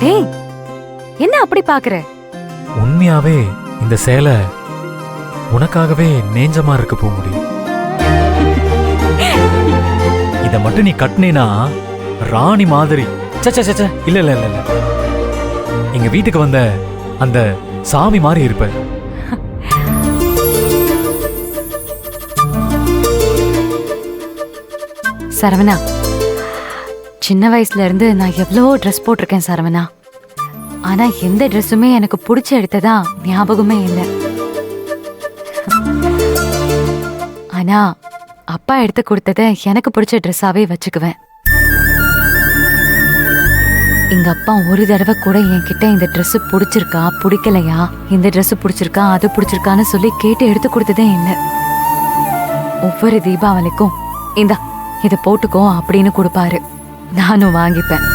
டேய், என்ன அப்படி பாக்குற? உண்மையாவே இந்த சேலை உனக்காகவே நேஞ்சமா இருக்க போக முடியும். இத மட்டும் நீ கட்டினா ராணி மாதிரி. சச்ச இல்ல இல்ல இல்ல, எங்க வீட்டுக்கு வந்த அந்த சாமி மாதிரி இருப்ப. சரவணா, சின்ன வயசுல இருந்து நான் எவ்வளவோ ட்ரெஸ் போட்டிருக்கேன் சரவணா. ஆனா எந்த ட்ரெஸ்ஸுமே எனக்கு பிடிச்ச எடுத்ததா ஞாபகமே இல்லை. ஆனா அப்பா எடுத்து கொடுத்தத எனக்கு பிடிச்ச ட்ரெஸ்ஸாவே வச்சுக்குவேன். எங்க அப்பா ஒரு தடவை கூட என்கிட்ட இந்த ட்ரெஸ் பிடிச்சிருக்கா பிடிக்கலையா, இந்த ட்ரெஸ் பிடிச்சிருக்கா அது பிடிச்சிருக்கான்னு சொல்லி கேட்டு எடுத்து கொடுத்ததே இல்லை. ஒவ்வொரு தீபாவளிக்கும் இந்தா இதை போட்டுக்கோ அப்படின்னு கொடுப்பாரு. நானும் வாங்கிப்பேன்.